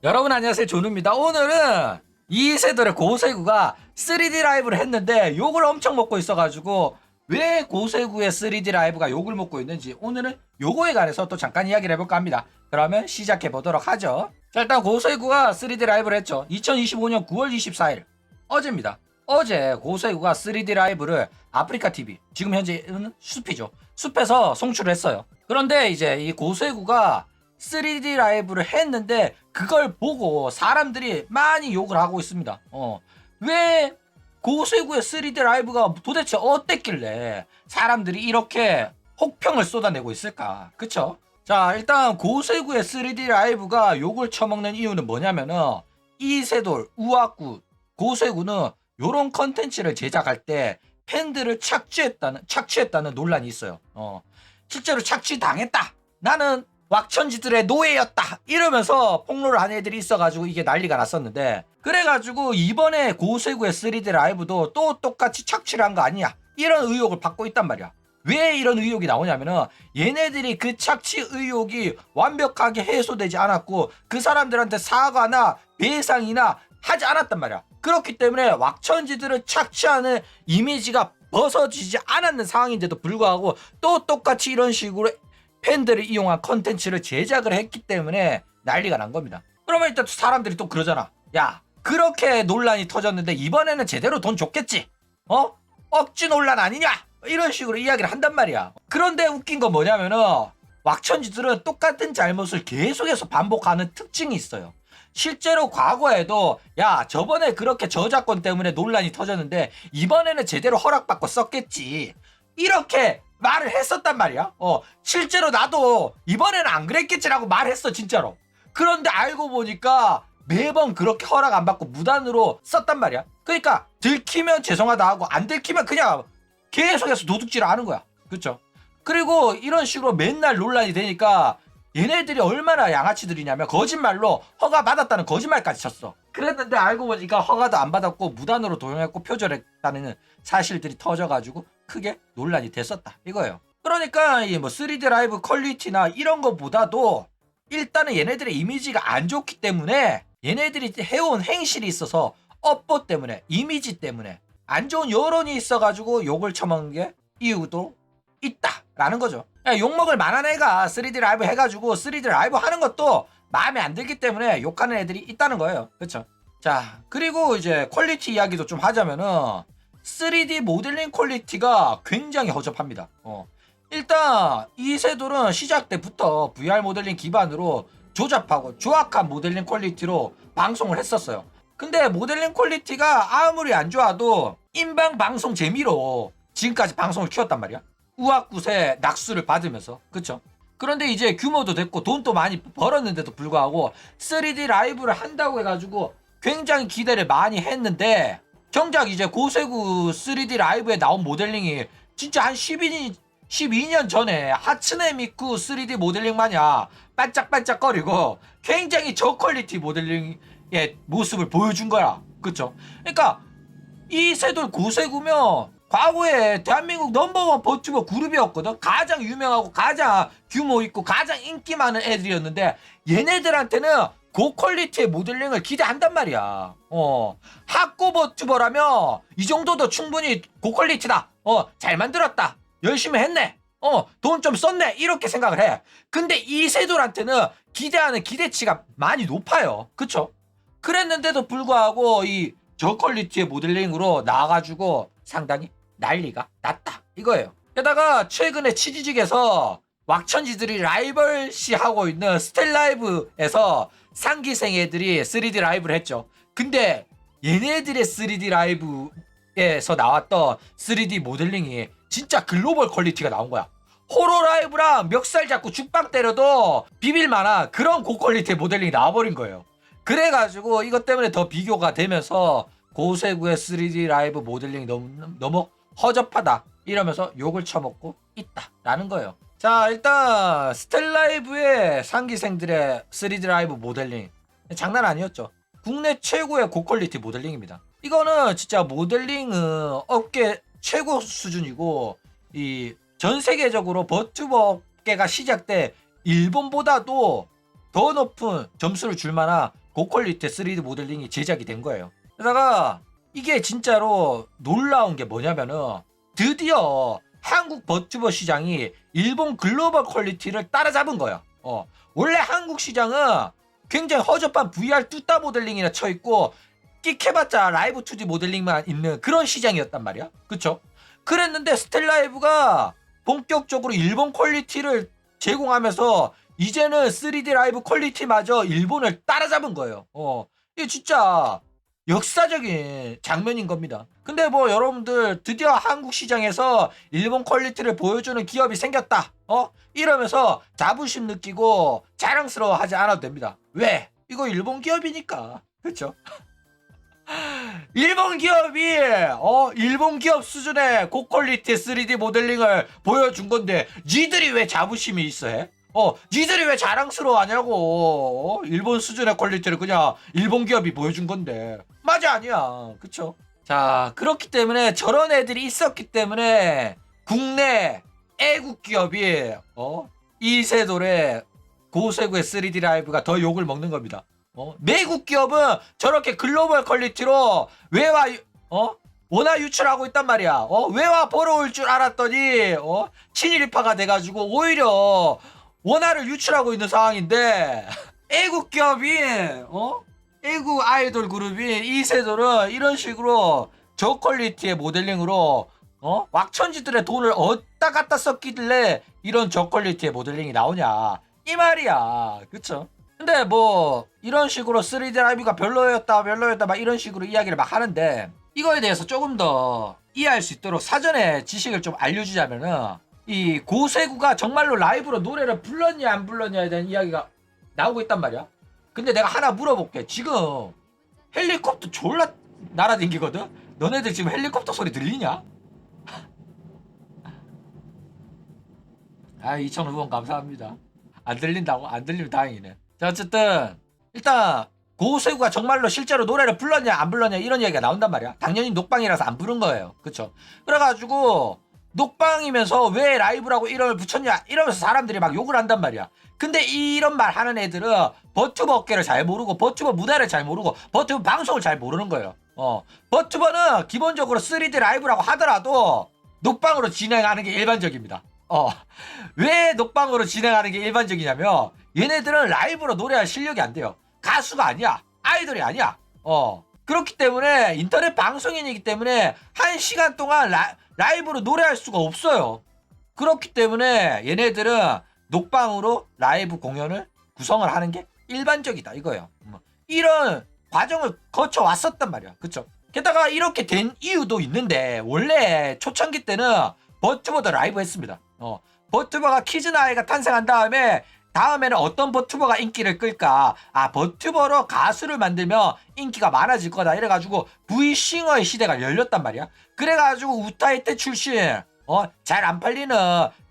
여러분 안녕하세요, 존우입니다. 오늘은 이세돌의 고세구가 3D 라이브를 했는데 욕을 엄청 먹고 있어가지고 왜 고세구의 3D 라이브가 욕을 먹고 있는지 오늘은 요거에 관해서 또 잠깐 이야기를 해볼까 합니다. 그러면 시작해 보도록 하죠. 자, 일단 고세구가 3D 라이브를 했죠. 2025년 9월 24일 어제입니다. 어제 고세구가 3D 라이브를 아프리카TV, 지금 현재는 숲이죠, 숲에서 송출을 했어요. 그런데 이제 이 고세구가 3D 라이브를 했는데 그걸 보고 사람들이 많이 욕을 하고 있습니다. 왜 고세구의 3D 라이브가 도대체 어땠길래 사람들이 이렇게 혹평을 쏟아내고 있을까? 그쵸? 자, 일단 고세구의 3D 라이브가 욕을 처먹는 이유는 뭐냐면은 이세돌, 우아꾸, 고세구는 요런 컨텐츠를 제작할 때 팬들을 착취했다는 논란이 있어요. 실제로 착취당했다, 나는 왁천지들의 노예였다, 이러면서 폭로를 한 애들이 있어가지고 이게 난리가 났었는데, 그래가지고 이번에 고세구의 3D 라이브도 또 똑같이 착취를 한 거 아니냐, 이런 의혹을 받고 있단 말이야. 왜 이런 의혹이 나오냐면은 얘네들이 그 착취 의혹이 완벽하게 해소되지 않았고 그 사람들한테 사과나 배상이나 하지 않았단 말이야. 그렇기 때문에 왁천지들을 착취하는 이미지가 벗어지지 않았는 상황인데도 불구하고 또 똑같이 이런 식으로 팬들을 이용한 컨텐츠를 제작을 했기 때문에 난리가 난 겁니다. 그러면 일단 사람들이 또 그러잖아. 야, 그렇게 논란이 터졌는데 이번에는 제대로 돈 줬겠지? 억지 논란 아니냐? 이런 식으로 이야기를 한단 말이야. 그런데 웃긴 건 뭐냐면은 왁천지들은 똑같은 잘못을 계속해서 반복하는 특징이 있어요. 실제로 과거에도 야, 저번에 그렇게 저작권 때문에 논란이 터졌는데 이번에는 제대로 허락받고 썼겠지, 이렇게 말을 했었단 말이야. 실제로 나도 이번에는 안 그랬겠지라고 말했어, 진짜로. 그런데 알고 보니까 매번 그렇게 허락 안 받고 무단으로 썼단 말이야. 그러니까 들키면 죄송하다 하고 안 들키면 그냥 계속해서 도둑질을 하는 거야. 그쵸? 그리고 이런 식으로 맨날 논란이 되니까 얘네들이 얼마나 양아치들이냐면 거짓말로 허가 받았다는 거짓말까지 쳤어. 그랬는데 알고 보니까 허가도 안 받았고 무단으로 도용했고 표절했다는 사실들이 터져가지고 크게 논란이 됐었다, 이거예요. 그러니까 이 뭐 3D 라이브 퀄리티나 이런 거보다도 일단은 얘네들의 이미지가 안 좋기 때문에 얘네들이 해온 행실이 있어서 업보 때문에, 이미지 때문에 안 좋은 여론이 있어가지고 욕을 처먹는 게 이유도 있다라는 거죠. 욕먹을 만한 애가 3D 라이브 해가지고 3D 라이브 하는 것도 마음에 안 들기 때문에 욕하는 애들이 있다는 거예요. 그쵸? 자, 그리고 이제 퀄리티 이야기도 좀 하자면은 3D 모델링 퀄리티가 굉장히 허접합니다. 일단 이세돌은 시작 때부터 VR 모델링 기반으로 조잡하고 조악한 모델링 퀄리티로 방송을 했었어요. 근데 모델링 퀄리티가 아무리 안 좋아도 인방 방송 재미로 지금까지 방송을 키웠단 말이야. 우악굿의 낙수를 받으면서. 그쵸? 그런데 이제 규모도 됐고 돈도 많이 벌었는데도 불구하고 3D 라이브를 한다고 해가지고 굉장히 기대를 많이 했는데 정작 이제 고세구 3D 라이브에 나온 모델링이 진짜 한 12년 전에 하츠네 미쿠 3D 모델링 마냥 반짝반짝거리고 굉장히 저퀄리티 모델링의 모습을 보여준 거야. 그쵸? 그러니까 이세돌 고세구면 과거에 대한민국 넘버원 버튜버 그룹이었거든. 가장 유명하고 가장 규모 있고 가장 인기 많은 애들이었는데 얘네들한테는 고퀄리티의 모델링을 기대한단 말이야. 학고 버튜버라면 이 정도도 충분히 고퀄리티다, 잘 만들었다, 열심히 했네, 돈 좀 썼네, 이렇게 생각을 해. 근데 이세돌한테는 기대하는 기대치가 많이 높아요. 그쵸? 그랬는데도 불구하고 이 저퀄리티의 모델링으로 나와가지고 상당히 난리가 났다, 이거예요. 게다가 최근에 치지직에서 왁천지들이 라이벌시 하고 있는 스텔라이브에서 상기생 애들이 3D 라이브를 했죠. 근데 얘네들의 3D 라이브에서 나왔던 3D 모델링이 진짜 글로벌 퀄리티가 나온 거야. 호러 라이브랑 멱살 잡고 죽빵 때려도 비빌만한 그런 고퀄리티의 모델링이 나와버린 거예요. 그래가지고 이것 때문에 더 비교가 되면서 고세구의 3D 라이브 모델링이 너무 허접하다, 이러면서 욕을 처먹고 있다라는 거예요. 자, 일단 스텔라이브의 상기생들의 3D 라이브 모델링 장난 아니었죠. 국내 최고의 고퀄리티 모델링입니다. 이거는 진짜 모델링 업계 최고 수준이고 이 전 세계적으로 버튜버 업계가 시작돼 일본보다도 더 높은 점수를 줄 만한 고퀄리티 3D 모델링이 제작이 된 거예요. 게다가 이게 진짜로 놀라운 게 뭐냐면은 드디어 한국 버튜버 시장이 일본 글로벌 퀄리티를 따라잡은 거야. 원래 한국 시장은 굉장히 허접한 VR 뚜따 모델링이나 쳐있고 끽해봤자 라이브 2D 모델링만 있는 그런 시장이었단 말이야. 그쵸? 그랬는데 스텔라이브가 본격적으로 일본 퀄리티를 제공하면서 이제는 3D 라이브 퀄리티마저 일본을 따라잡은 거예요. 이게 진짜 역사적인 장면인 겁니다. 근데 뭐 여러분들 드디어 한국 시장에서 일본 퀄리티를 보여주는 기업이 생겼다. 이러면서 자부심 느끼고 자랑스러워 하지 않아도 됩니다. 왜? 이거 일본 기업이니까. 그렇죠? 일본 기업이 일본 기업 수준의 고퀄리티 3D 모델링을 보여준 건데 니들이 왜 자부심이 있어 해? 니들이 왜 자랑스러워 하냐고. 일본 수준의 퀄리티를 그냥 일본 기업이 보여준 건데 맞아 아니야. 그쵸? 자, 그렇기 때문에 저런 애들이 있었기 때문에 국내 애국 기업이 이세돌의 고세구의 3D 라이브가 더 욕을 먹는 겁니다. 내국 기업은 저렇게 글로벌 퀄리티로 외화 원화 유출하고 있단 말이야. 외화 벌어올 줄 알았더니 친일파가 돼가지고 오히려 원화를 유출하고 있는 상황인데 애국 기업이 애국 아이돌 그룹인 이세돌은 이런 식으로 저퀄리티의 모델링으로 왁천지들의 돈을 어디다 갖다 썼길래 이런 저퀄리티의 모델링이 나오냐 이 말이야. 그쵸? 근데 뭐 이런 식으로 3D 라이브가 별로였다 막 이런 식으로 이야기를 막 하는데 이거에 대해서 조금 더 이해할 수 있도록 사전에 지식을 좀 알려주자면은 이 고세구가 정말로 라이브로 노래를 불렀냐 안 불렀냐에 대한 이야기가 나오고 있단 말이야. 근데 내가 하나 물어볼게. 지금 헬리콥터 졸라 날아다니거든? 너네들 지금 헬리콥터 소리 들리냐? 2,000 후원 감사합니다. 안 들린다고? 안 들리면 다행이네. 자, 어쨌든 일단 고세구가 정말로 실제로 노래를 불렀냐 안 불렀냐 이런 얘기가 나온단 말이야. 당연히 녹방이라서 안 부른 거예요. 그쵸? 그래가지고 녹방이면서 왜 라이브라고 이름을 붙였냐 이러면서 사람들이 막 욕을 한단 말이야. 근데 이런 말 하는 애들은 버튜버 업계를 잘 모르고 버튜버 문화를 잘 모르고 버튜버 방송을 잘 모르는 거예요. 버튜버는 기본적으로 3D 라이브라고 하더라도 녹방으로 진행하는 게 일반적입니다. 왜 녹방으로 진행하는 게 일반적이냐면 얘네들은 라이브로 노래할 실력이 안 돼요. 가수가 아니야. 아이돌이 아니야. 그렇기 때문에 인터넷 방송인이기 때문에 1시간 동안 라이브로 노래할 수가 없어요. 그렇기 때문에 얘네들은 녹방으로 라이브 공연을 구성을 하는 게 일반적이다 이거예요. 이런 과정을 거쳐 왔었단 말이야. 그쵸? 게다가 이렇게 된 이유도 있는데 원래 초창기 때는 버튜버도 라이브 했습니다. 버튜버가 키즈나이가 탄생한 다음에는 어떤 버튜버가 인기를 끌까? 버튜버로 가수를 만들면 인기가 많아질 거다. 이래가지고 V싱어의 시대가 열렸단 말이야. 그래가지고 우타이테 출신, 잘 안 팔리는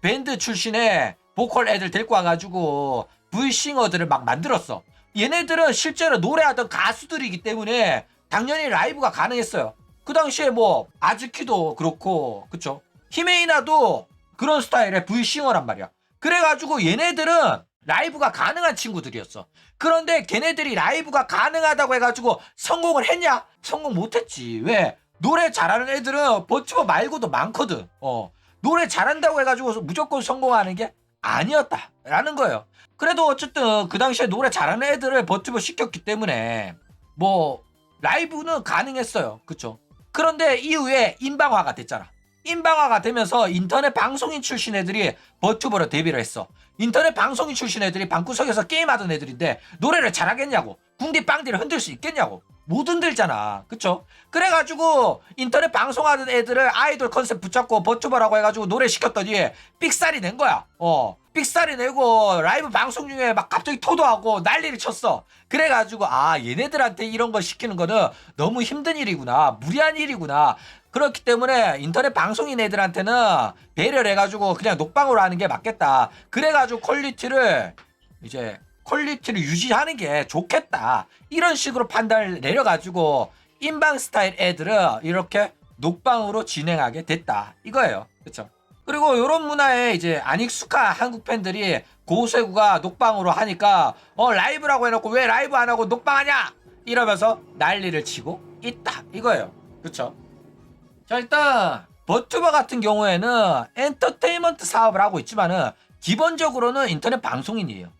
밴드 출신의 보컬 애들 데리고 와가지고 V싱어들을 막 만들었어. 얘네들은 실제로 노래하던 가수들이기 때문에 당연히 라이브가 가능했어요. 그 당시에 뭐 아즈키도 그렇고, 그쵸? 히메이나도 그런 스타일의 V싱어란 말이야. 그래가지고 얘네들은 라이브가 가능한 친구들이었어. 그런데 걔네들이 라이브가 가능하다고 해가지고 성공을 했냐? 성공 못했지. 왜? 노래 잘하는 애들은 버튜버 말고도 많거든. 노래 잘한다고 해가지고 무조건 성공하는 게 아니었다라는 거예요. 그래도 어쨌든 그 당시에 노래 잘하는 애들을 버튜버 시켰기 때문에 뭐 라이브는 가능했어요. 그쵸? 그런데 이후에 인방화가 됐잖아. 인방화가 되면서 인터넷 방송인 출신 애들이 버튜버로 데뷔를 했어. 인터넷 방송인 출신 애들이 방구석에서 게임하던 애들인데 노래를 잘하겠냐고. 궁디빵디를 흔들 수 있겠냐고. 못 흔들잖아. 그쵸? 그래가지고 인터넷 방송하던 애들을 아이돌 컨셉 붙잡고 버튜버라고 해가지고 노래 시켰더니 삑살이 낸 거야. 삑살이 내고 라이브 방송 중에 막 갑자기 토도하고 난리를 쳤어. 그래가지고 얘네들한테 이런 거 시키는 거는 너무 힘든 일이구나. 무리한 일이구나. 그렇기 때문에 인터넷 방송인 애들한테는 배려를 해가지고 그냥 녹방으로 하는 게 맞겠다. 그래가지고 퀄리티를 유지하는 게 좋겠다. 이런 식으로 판단을 내려가지고 인방 스타일 애들은 이렇게 녹방으로 진행하게 됐다. 이거예요. 그쵸? 그리고 요런 문화에 이제 안 익숙한 한국 팬들이 고세구가 녹방으로 하니까 라이브라고 해놓고 왜 라이브 안 하고 녹방하냐 이러면서 난리를 치고 있다 이거예요. 그쵸? 자, 일단 버튜버 같은 경우에는 엔터테인먼트 사업을 하고 있지만은 기본적으로는 인터넷 방송인이에요.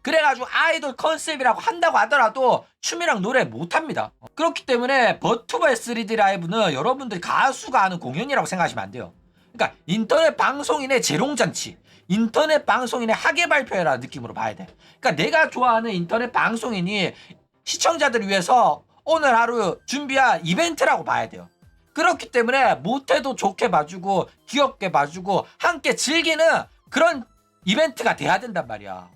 그래가지고 아이돌 컨셉이라고 한다고 하더라도 춤이랑 노래 못합니다. 그렇기 때문에 버튜버의 3D 라이브는 여러분들이 가수가 하는 공연이라고 생각하시면 안 돼요. 그러니까 인터넷 방송인의 재롱잔치, 인터넷 방송인의 학예 발표회라는 느낌으로 봐야 돼. 그러니까 내가 좋아하는 인터넷 방송인이 시청자들을 위해서 오늘 하루 준비한 이벤트라고 봐야 돼요. 그렇기 때문에 못해도 좋게 봐주고 귀엽게 봐주고 함께 즐기는 그런 이벤트가 돼야 된단 말이야.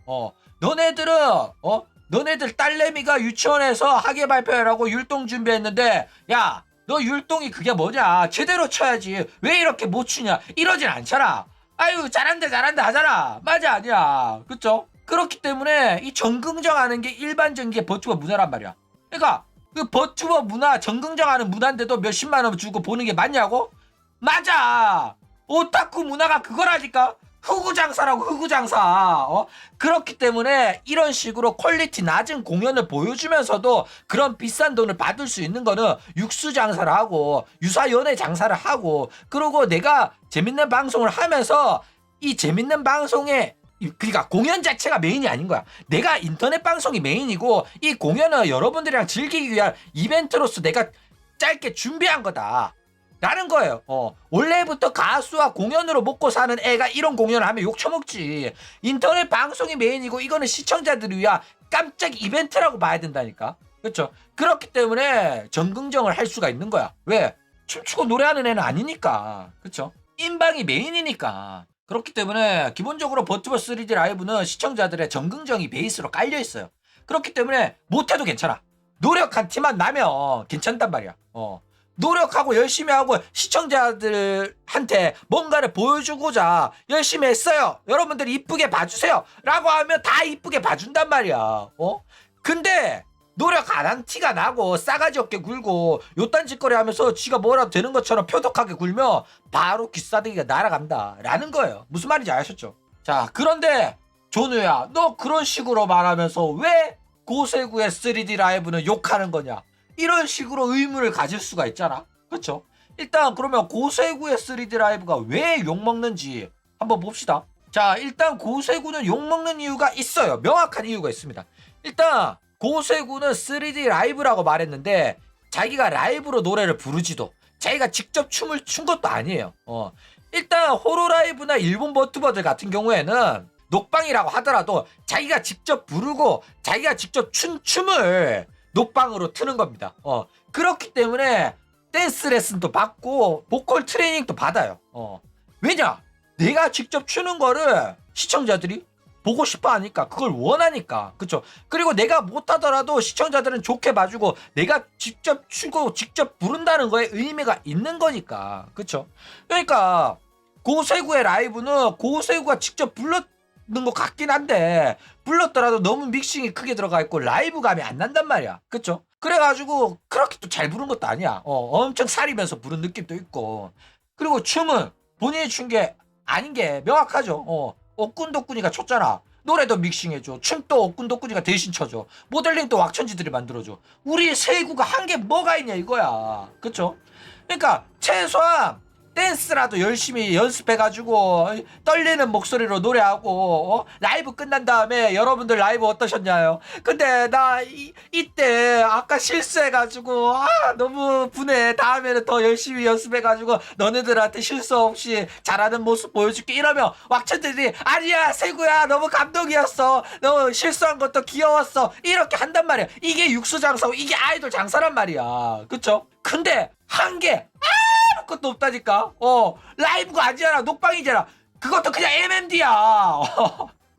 너네들 딸내미가 유치원에서 학예 발표회라고 율동 준비했는데 야, 너 율동이 그게 뭐냐? 제대로 쳐야지. 왜 이렇게 못 추냐? 이러진 않잖아. 아유, 잘한다 하잖아. 맞아, 아니야. 그쵸? 그렇기 때문에 이 정긍정하는 게 일반적인 게 버튜버 문화란 말이야. 그러니까 그 버튜버 문화, 정긍정하는 문화인데도 몇십만 원 주고 보는 게 맞냐고? 맞아. 오타쿠 문화가 그거라니까. 흑우장사라고, 흑우장사. 그렇기 때문에 이런 식으로 퀄리티 낮은 공연을 보여주면서도 그런 비싼 돈을 받을 수 있는 거는 육수장사를 하고 유사연애 장사를 하고, 그리고 내가 재밌는 방송을 하면서 이 재밌는 방송에, 그러니까 공연 자체가 메인이 아닌 거야. 내가 인터넷 방송이 메인이고 이 공연은 여러분들이랑 즐기기 위한 이벤트로서 내가 짧게 준비한 거다 라는 거예요. 원래부터 가수와 공연으로 먹고 사는 애가 이런 공연을 하면 욕 처먹지. 인터넷 방송이 메인이고 이거는 시청자들을 위한 깜짝 이벤트라고 봐야 된다니까. 그렇죠? 그렇기 때문에 정긍정을 할 수가 있는 거야. 왜? 춤추고 노래하는 애는 아니니까. 그렇죠? 인방이 메인이니까. 그렇기 때문에 기본적으로 버튜버 3D 라이브는 시청자들의 정긍정이 베이스로 깔려 있어요. 그렇기 때문에 못해도 괜찮아. 노력한 티만 나면 괜찮단 말이야. 노력하고 열심히 하고 시청자들한테 뭔가를 보여주고자 열심히 했어요. 여러분들 이쁘게 봐주세요. 라고 하면 다 이쁘게 봐준단 말이야. 근데 노력 안 한 티가 나고 싸가지 없게 굴고 요딴 짓거리 하면서 지가 뭐라도 되는 것처럼 표독하게 굴면 바로 귀싸대기가 날아간다 라는 거예요. 무슨 말인지 아셨죠? 자, 그런데 조누야, 너 그런 식으로 말하면서 왜 고세구의 3D 라이브는 욕하는 거냐? 이런 식으로 의문을 가질 수가 있잖아. 그렇죠? 일단 그러면 고세구의 3D 라이브가 왜 욕먹는지 한번 봅시다. 자, 일단 고세구는 욕먹는 이유가 있어요. 명확한 이유가 있습니다. 일단 고세구는 3D 라이브라고 말했는데 자기가 라이브로 노래를 부르지도, 자기가 직접 춤을 춘 것도 아니에요. 일단 호로라이브나 일본 버튜버들 같은 경우에는 녹방이라고 하더라도 자기가 직접 부르고 자기가 직접 춘 춤을 녹방으로 트는 겁니다. 그렇기 때문에 댄스 레슨도 받고 보컬 트레이닝도 받아요. 왜냐? 내가 직접 추는 거를 시청자들이 보고 싶어 하니까, 그걸 원하니까. 그쵸? 그리고 내가 못하더라도 시청자들은 좋게 봐주고 내가 직접 추고 직접 부른다는 거에 의미가 있는 거니까. 그쵸? 그러니까 고세구의 라이브는 고세구가 직접 불렀는 것 같긴 한데 불렀더라도 너무 믹싱이 크게 들어가 있고 라이브감이 안 난단 말이야. 그쵸? 그래가지고 그렇게 또 잘 부른 것도 아니야. 엄청 살이면서 부른 느낌도 있고, 그리고 춤은 본인이 춘 게 아닌 게 명확하죠. 옥군덕군이가 췄잖아. 노래도 믹싱해줘. 춤도 옥군덕군이가 대신 쳐줘. 모델링도 왁천지들이 만들어줘. 우리 세구가 한 게 뭐가 있냐 이거야. 그쵸? 그러니까 최소한 댄스라도 열심히 연습해가지고 떨리는 목소리로 노래하고 라이브 끝난 다음에 여러분들 라이브 어떠셨냐요? 근데 나 이때 아까 실수해가지고 너무 분해. 다음에는 더 열심히 연습해가지고 너네들한테 실수 없이 잘하는 모습 보여줄게 이러면 왁천들이 아니야 세구야 너무 감동이었어. 너 실수한 것도 귀여웠어. 이렇게 한단 말이야. 이게 육수 장사고 이게 아이돌 장사란 말이야. 그쵸? 근데 한 게 것도 없다니까. 라이브가 아니잖아. 녹방이잖아. 그것도 그냥 MMD야.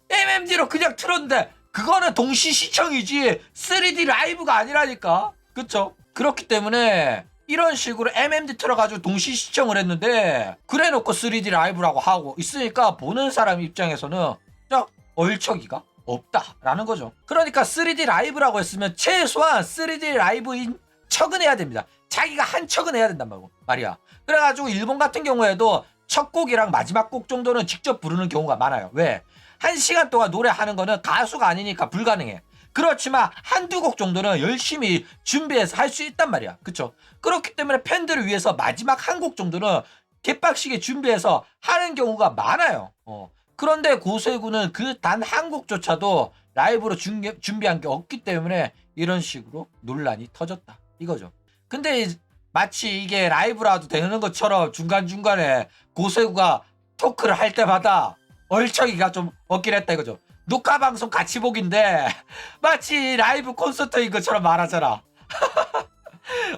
MMD로 그냥 틀었는데 그거는 동시 시청이지 3D 라이브가 아니라니까. 그쵸? 그렇기 때문에 이런 식으로 MMD 틀어가지고 동시 시청을 했는데 그래놓고 3D 라이브라고 하고 있으니까 보는 사람 입장에서는 그냥 얼척이가 없다라는 거죠. 그러니까 3D 라이브라고 했으면 최소한 3D 라이브인 척은 해야 됩니다. 자기가 한 척은 해야 된단 말이야. 그래가지고 일본 같은 경우에도 첫 곡이랑 마지막 곡 정도는 직접 부르는 경우가 많아요. 왜? 1시간 동안 노래하는 거는 가수가 아니니까 불가능해. 그렇지만 한두 곡 정도는 열심히 준비해서 할 수 있단 말이야. 그쵸? 그렇기 때문에 팬들을 위해서 마지막 한 곡 정도는 개빡시게 준비해서 하는 경우가 많아요. 그런데 고세구는 그 단 한 곡조차도 라이브로 준비한 게 없기 때문에 이런 식으로 논란이 터졌다. 이거죠. 근데 마치 이게 라이브라도 되는 것처럼 중간중간에 고세구가 토크를 할 때마다 얼척이가 좀 없긴 했다 이거죠. 녹화 방송 같이 보기인데 마치 라이브 콘서트인 것처럼 말하잖아.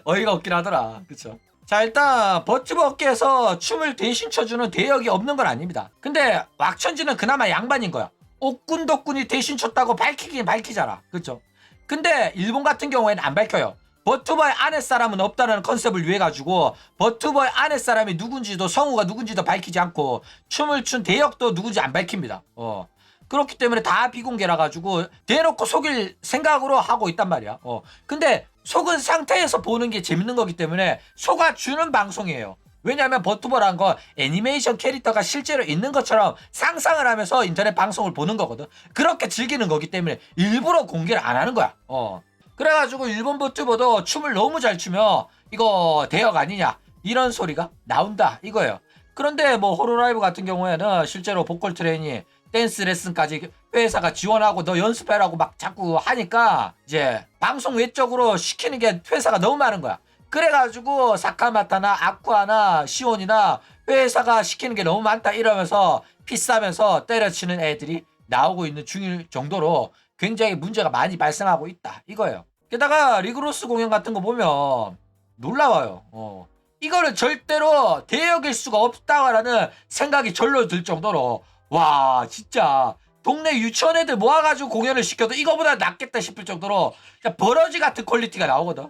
어이가 없긴 하더라. 그쵸? 자, 일단 버튜버 업계에서 춤을 대신 춰주는 대역이 없는 건 아닙니다. 근데 왁천지는 그나마 양반인 거야. 옥군덕군이 대신 췄다고 밝히긴 밝히잖아. 그쵸? 근데 일본 같은 경우에는 안 밝혀요. 버튜버의 아랫사람은 없다는 컨셉을 위해 가지고 버튜버의 아랫사람이 누군지도 성우가 누군지도 밝히지 않고 춤을 춘 대역도 누군지 안 밝힙니다. 그렇기 때문에 다 비공개라 가지고 대놓고 속일 생각으로 하고 있단 말이야. 근데 속은 상태에서 보는 게 재밌는 거기 때문에 속아주는 방송이에요. 왜냐하면 버튜버란 건 애니메이션 캐릭터가 실제로 있는 것처럼 상상을 하면서 인터넷 방송을 보는 거거든. 그렇게 즐기는 거기 때문에 일부러 공개를 안 하는 거야. 그래가지고 일본 버튜버도 춤을 너무 잘 추면 이거 대역 아니냐 이런 소리가 나온다 이거예요. 그런데 뭐 호로라이브 같은 경우에는 실제로 보컬 트레이닝 댄스 레슨까지 회사가 지원하고 너 연습해라고 막 자꾸 하니까 이제 방송 외적으로 시키는 게 회사가 너무 많은 거야. 그래가지고 사카마타나 아쿠아나 시온이나 회사가 시키는 게 너무 많다 이러면서 피싸면서 때려치는 애들이 나오고 있는 중일 정도로 굉장히 문제가 많이 발생하고 있다 이거예요. 게다가 리그로스 공연 같은 거 보면 놀라워요. 이거를 절대로 대역일 수가 없다라는 생각이 절로 들 정도로 와 진짜 동네 유치원 애들 모아가지고 공연을 시켜도 이거보다 낫겠다 싶을 정도로 버러지 같은 퀄리티가 나오거든.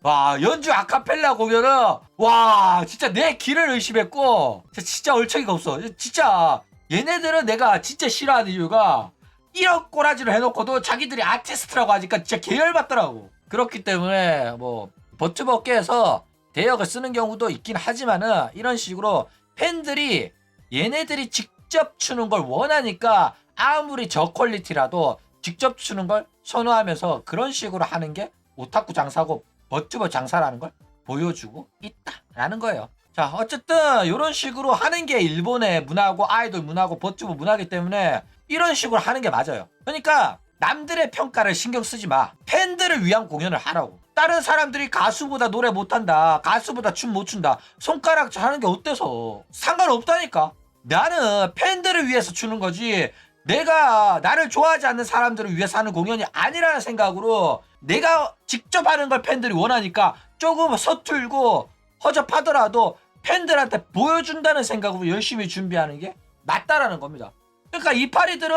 와 연주 아카펠라 공연은 와 진짜 내 귀를 의심했고 진짜 얼척이가 없어. 진짜 얘네들은 내가 진짜 싫어하는 이유가 이런 꼬라지를 해놓고도 자기들이 아티스트라고 하니까 진짜 계열받더라고. 그렇기 때문에 뭐 버튜버 업계에서 대역을 쓰는 경우도 있긴 하지만은 이런 식으로 팬들이 얘네들이 직접 추는 걸 원하니까 아무리 저퀄리티라도 직접 추는 걸 선호하면서 그런 식으로 하는 게 오타쿠 장사고 버튜버 장사라는 걸 보여주고 있다라는 거예요. 자 어쨌든 이런 식으로 하는 게 일본의 문화고 아이돌 문화고 버튜버 문화이기 때문에 이런 식으로 하는 게 맞아요. 그러니까 남들의 평가를 신경 쓰지 마. 팬들을 위한 공연을 하라고. 다른 사람들이 가수보다 노래 못한다, 가수보다 춤 못 춘다, 손가락 하는 게 어때서 상관없다니까. 나는 팬들을 위해서 추는 거지 내가 나를 좋아하지 않는 사람들을 위해서 하는 공연이 아니라는 생각으로 내가 직접 하는 걸 팬들이 원하니까 조금 서툴고 허접하더라도 팬들한테 보여준다는 생각으로 열심히 준비하는 게 맞다라는 겁니다. 그러니까 이파리들은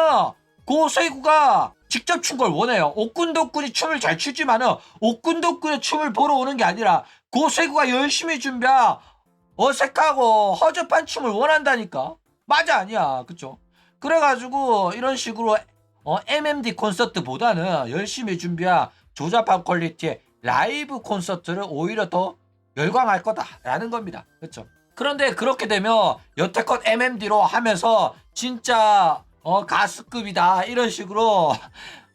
고세구가 직접 춘 걸 원해요. 옥군덕군이 춤을 잘 추지만은 옥군덕군의 춤을 보러 오는 게 아니라 고세구가 열심히 준비한 어색하고 허접한 춤을 원한다니까. 맞아 아니야 그쵸? 그래가지고 이런 식으로 MMD 콘서트보다는 열심히 준비한 조잡한 퀄리티의 라이브 콘서트를 오히려 더 열광할 거다라는 겁니다. 그쵸? 그런데 그렇게 되면 여태껏 MMD로 하면서 진짜 가수급이다 이런 식으로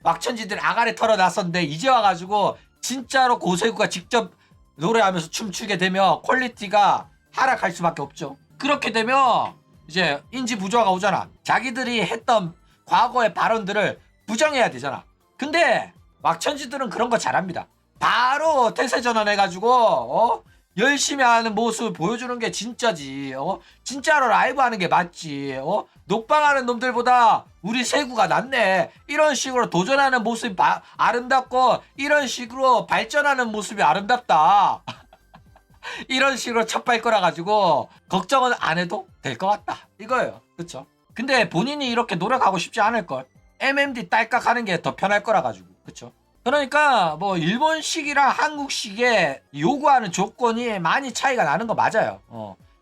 막천지들 아가리 털어놨었는데 이제 와가지고 진짜로 고세구가 직접 노래하면서 춤추게 되면 퀄리티가 하락할 수밖에 없죠. 그렇게 되면 이제 인지 부조화가 오잖아. 자기들이 했던 과거의 발언들을 부정해야 되잖아. 근데 막천지들은 그런 거 잘합니다. 바로 태세 전환해가지고 열심히 하는 모습을 보여주는 게 진짜지. 진짜로 라이브 하는 게 맞지. 녹방하는 놈들보다 우리 세구가 낫네. 이런 식으로 도전하는 모습이 아름답고 이런 식으로 발전하는 모습이 아름답다. 이런 식으로 첫발 거라 가지고 걱정은 안 해도 될 것 같다 이거예요. 그쵸? 근데 본인이 이렇게 노력하고 싶지 않을걸. MMD 딸깍 하는 게 더 편할 거라 가지고. 그쵸? 그러니까 뭐 일본식이랑 한국식의 요구하는 조건이 많이 차이가 나는 거 맞아요.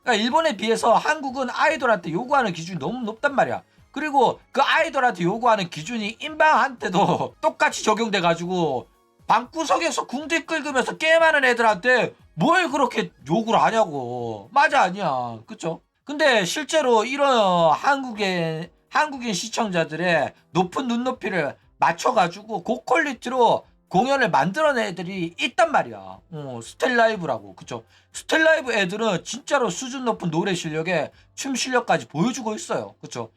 그러니까 일본에 비해서 한국은 아이돌한테 요구하는 기준이 너무 높단 말이야. 그리고 그 아이돌한테 요구하는 기준이 인방한테도 똑같이 적용돼 가지고 방구석에서 궁디 긁으면서 게임하는 애들한테 뭘 그렇게 욕을 하냐고. 맞아 아니야. 그쵸? 근데 실제로 이런 한국인 시청자들의 높은 눈높이를 맞춰가지고 고퀄리티로 공연을 만들어낸 애들이 있단 말이야. 스텔라이브라고. 그쵸? 스텔라이브 애들은 진짜로 수준 높은 노래 실력에 춤 실력까지 보여주고 있어요. 그쵸?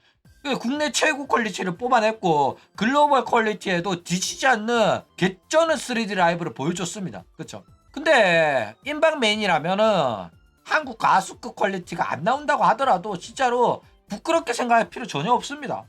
국내 최고 퀄리티를 뽑아냈고 글로벌 퀄리티에도 뒤지지 않는 개쩌는 3D 라이브를 보여줬습니다. 그쵸? 근데 인방메인이라면은 한국 가수급 퀄리티가 안 나온다고 하더라도 진짜로 부끄럽게 생각할 필요 전혀 없습니다.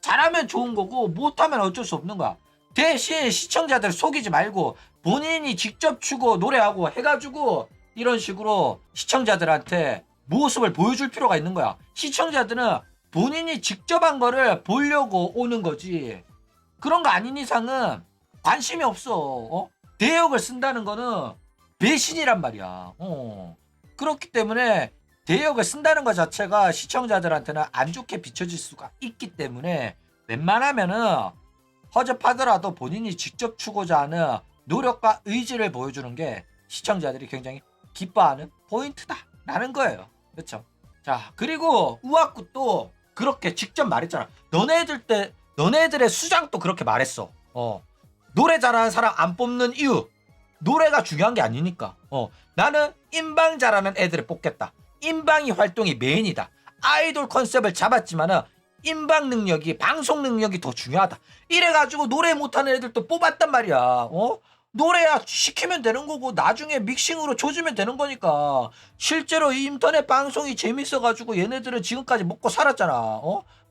잘하면 좋은 거고 못하면 어쩔 수 없는 거야. 대신 시청자들 속이지 말고 본인이 직접 추고 노래하고 해가지고 이런 식으로 시청자들한테 모습을 보여줄 필요가 있는 거야. 시청자들은 본인이 직접 한 거를 보려고 오는 거지. 그런 거 아닌 이상은 관심이 없어. 대역을 쓴다는 거는 배신이란 말이야. 그렇기 때문에 대역을 쓴다는 것 자체가 시청자들한테는 안 좋게 비춰질 수가 있기 때문에 웬만하면은 허접하더라도 본인이 직접 추고자 하는 노력과 의지를 보여주는 게 시청자들이 굉장히 기뻐하는 포인트다라는 거예요. 그렇죠? 자, 그리고 우아쿠도 그렇게 직접 말했잖아. 너네들의 수장도 그렇게 말했어. 노래 잘하는 사람 안 뽑는 이유. 노래가 중요한 게 아니니까. 나는 인방 잘하는 애들을 뽑겠다. 인방이 활동이 메인이다. 아이돌 컨셉을 잡았지만은 인방 능력이, 방송 능력이 더 중요하다. 이래가지고 노래 못하는 애들도 뽑았단 말이야. 노래야 시키면 되는 거고 나중에 믹싱으로 조지면 되는 거니까. 실제로 이 인터넷 방송이 재밌어가지고 얘네들은 지금까지 먹고 살았잖아.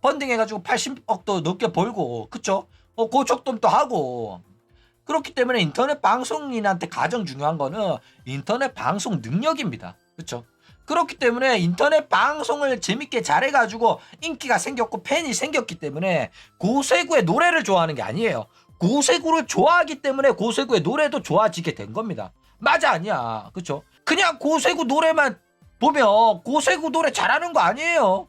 펀딩해가지고 80억도 넘게 벌고, 그쵸? 고척돔도 하고. 그렇기 때문에 인터넷 방송인한테 가장 중요한 거는 인터넷 방송 능력입니다. 그쵸? 그렇기 때문에 인터넷 방송을 재밌게 잘해가지고 인기가 생겼고 팬이 생겼기 때문에 고세구의 노래를 좋아하는 게 아니에요. 고세구를 좋아하기 때문에 고세구의 노래도 좋아지게 된 겁니다. 맞아 아니야. 그쵸? 그냥 고세구 노래만 보면 고세구 노래 잘하는 거 아니에요.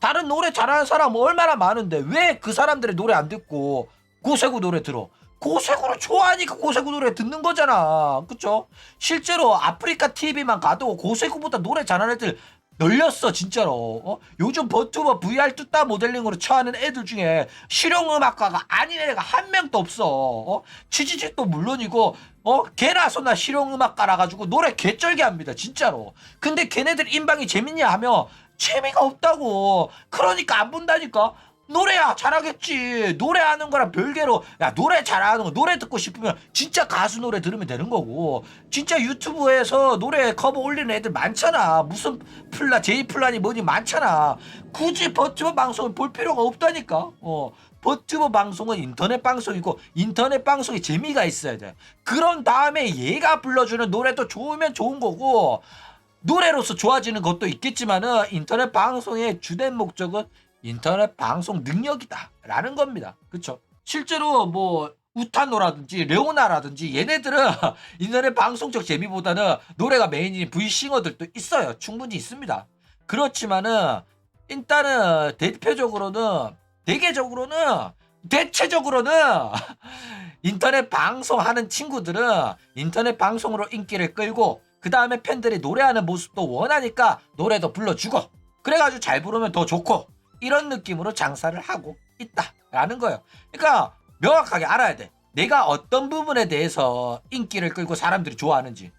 다른 노래 잘하는 사람 얼마나 많은데 왜 그 사람들의 노래 안 듣고 고세구 노래 들어? 고세구를 좋아하니까 고세구 노래 듣는 거잖아. 그쵸? 실제로 아프리카 TV만 가도 고세구보다 노래 잘하는 애들 널렸어 진짜로. 요즘 버튜버 VR 뚜따 모델링으로 처하는 애들 중에 실용음악가가 아닌 애가 한 명도 없어. 치지직도 물론이고 걔나 소나 실용음악가라 가지고 노래 개쩔게 합니다 진짜로. 근데 걔네들 인방이 재밌냐 하면 재미가 없다고. 그러니까 안 본다니까. 노래야 잘하겠지. 노래하는 거랑 별개로 야 노래 잘하는 거 노래 듣고 싶으면 진짜 가수 노래 들으면 되는 거고. 진짜 유튜브에서 노래 커버 올리는 애들 많잖아. 무슨 제이플란이 뭐니 많잖아. 굳이 버튜버 방송을 볼 필요가 없다니까. 버튜버 방송은 인터넷 방송이고 인터넷 방송에 재미가 있어야 돼. 그런 다음에 얘가 불러주는 노래도 좋으면 좋은 거고 노래로서 좋아지는 것도 있겠지만은 인터넷 방송의 주된 목적은 인터넷 방송 능력이다 라는 겁니다. 그쵸? 실제로 뭐 우타노라든지 레오나라든지 얘네들은 인터넷 방송적 재미보다는 노래가 메인인 V싱어들도 있어요. 충분히 있습니다. 그렇지만은 일단은 대체적으로는 인터넷 방송하는 친구들은 인터넷 방송으로 인기를 끌고 그 다음에 팬들이 노래하는 모습도 원하니까 노래도 불러주고 그래가지고 잘 부르면 더 좋고 이런 느낌으로 장사를 하고 있다라는 거예요. 그러니까 명확하게 알아야 돼. 내가 어떤 부분에 대해서 인기를 끌고 사람들이 좋아하는지.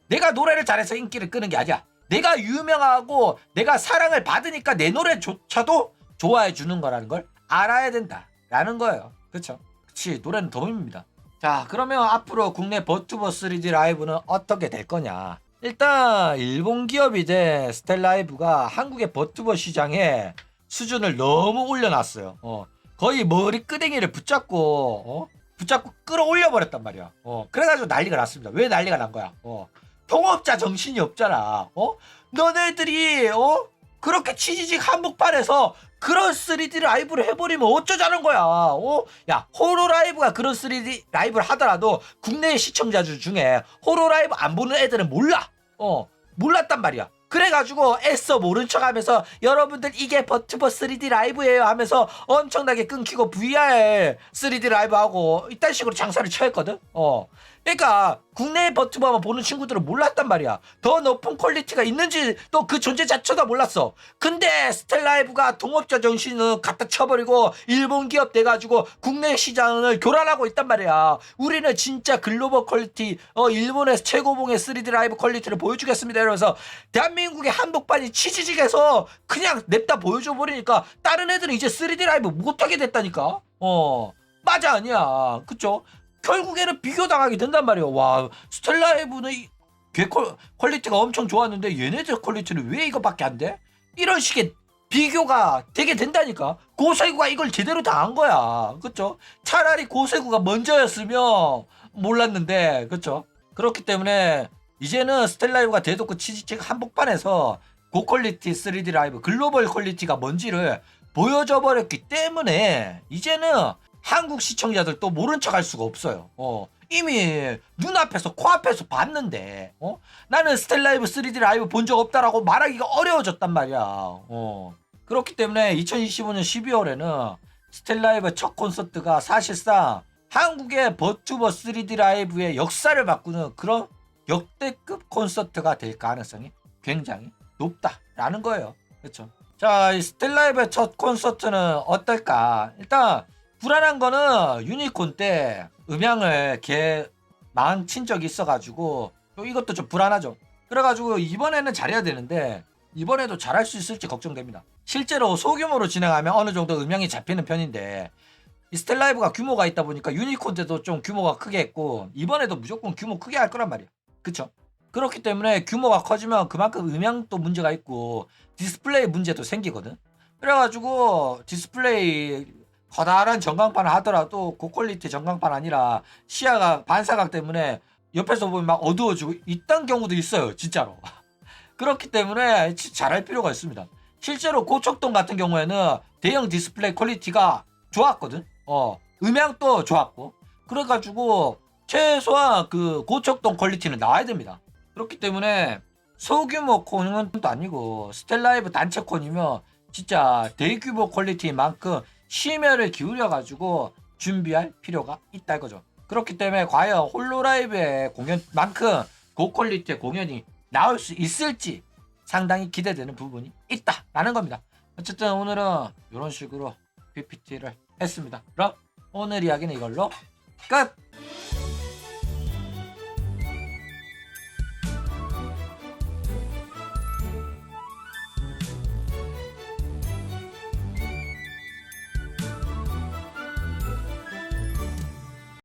내가 노래를 잘해서 인기를 끄는 게 아니야. 내가 유명하고 내가 사랑을 받으니까 내 노래조차도 좋아해 주는 거라는 걸 알아야 된다라는 거예요. 그렇죠? 그치, 노래는 덤입니다. 자, 그러면 앞으로 국내 버튜버 3D 라이브는 어떻게 될 거냐. 일단 일본 기업이 된 스텔라이브가 한국의 버튜버 시장에 수준을 너무 올려놨어요. 거의 머리끄댕이를 붙잡고 끌어올려 버렸단 말이야. 그래가지고 난리가 났습니다. 왜 난리가 난 거야? 동업자 정신이 없잖아. 너네들이 그렇게 치지직 한복판에서 그런 3D 라이브를 해버리면 어쩌자는 거야. 야, 호로라이브가 그런 3D 라이브를 하더라도 국내 시청자들 중에 호로라이브 안 보는 애들은 몰라. 몰랐단 말이야. 그래가지고 애써 모른 척하면서 여러분들 이게 버튜버 3D 라이브예요 하면서 엄청나게 끊기고 VR 3D 라이브 하고 이딴 식으로 장사를 쳐했거든. 그러니까 국내 버튜버만 보는 친구들은 몰랐단 말이야. 더 높은 퀄리티가 있는지 또 그 존재 자체도 몰랐어. 근데 스텔라이브가 동업자 정신을 갖다 쳐버리고 일본 기업 돼가지고 국내 시장을 교란하고 있단 말이야. 우리는 진짜 글로벌 퀄리티, 일본에서 최고봉의 3D 라이브 퀄리티를 보여주겠습니다 이러면서 대한민국의 한복판이 치지직해서 그냥 냅다 보여줘 버리니까 다른 애들은 이제 3D 라이브 못하게 됐다니까. 맞아 아니야. 그쵸? 결국에는 비교당하게 된단 말이에요. 와, 스텔라이브는 퀄리티가 엄청 좋았는데 얘네들 퀄리티는 왜 이거밖에 안 돼? 이런 식의 비교가 되게 된다니까. 고세구가 이걸 제대로 당한 거야. 그쵸? 차라리 고세구가 먼저였으면 몰랐는데, 그쵸? 그렇기 때문에 이제는 스텔라이브가 대놓고 치지직 한복판에서 고퀄리티 3D 라이브 글로벌 퀄리티가 뭔지를 보여줘 버렸기 때문에 이제는 한국 시청자들 또 모른 척 할 수가 없어요. 이미 눈앞에서 코앞에서 봤는데 나는 스텔라이브 3D 라이브 본 적 없다라고 말하기가 어려워졌단 말이야. 그렇기 때문에 2025년 12월에는 스텔라이브 첫 콘서트가 사실상 한국의 버튜버 3D 라이브의 역사를 바꾸는 그런 역대급 콘서트가 될 가능성이 굉장히 높다라는 거예요. 그렇죠? 자, 이 스텔라이브의 첫 콘서트는 어떨까? 일단 불안한 거는 유니콘 때 음향을 망친 적이 있어가지고 또 이것도 좀 불안하죠. 그래가지고 이번에는 잘해야 되는데 이번에도 잘할 수 있을지 걱정됩니다. 실제로 소규모로 진행하면 어느 정도 음향이 잡히는 편인데 이 스텔라이브가 규모가 있다 보니까 유니콘 때도 좀 규모가 크게 했고 이번에도 무조건 규모 크게 할 거란 말이야. 그쵸? 그렇기 때문에 규모가 커지면 그만큼 음향도 문제가 있고 디스플레이 문제도 생기거든. 그래가지고 디스플레이 커다란 전광판을 하더라도 고퀄리티 전광판 아니라 시야가 반사각 때문에 옆에서 보면 막 어두워지고 이딴 경우도 있어요 진짜로. 그렇기 때문에 잘할 필요가 있습니다. 실제로 고척동 같은 경우에는 대형 디스플레이 퀄리티가 좋았거든. 음향도 좋았고 그래가지고 최소한 그 고척동 퀄리티는 나와야 됩니다. 그렇기 때문에 소규모 콘도 아니고 스텔라이브 단체 콘이면 진짜 대규모 퀄리티만큼 심혈을 기울여가지고 준비할 필요가 있다 이거죠. 그렇기 때문에 과연 홀로라이브의 공연만큼 고퀄리티의 공연이 나올 수 있을지 상당히 기대되는 부분이 있다라는 겁니다. 어쨌든 오늘은 이런 식으로 PPT를 했습니다. 그럼 오늘 이야기는 이걸로 끝!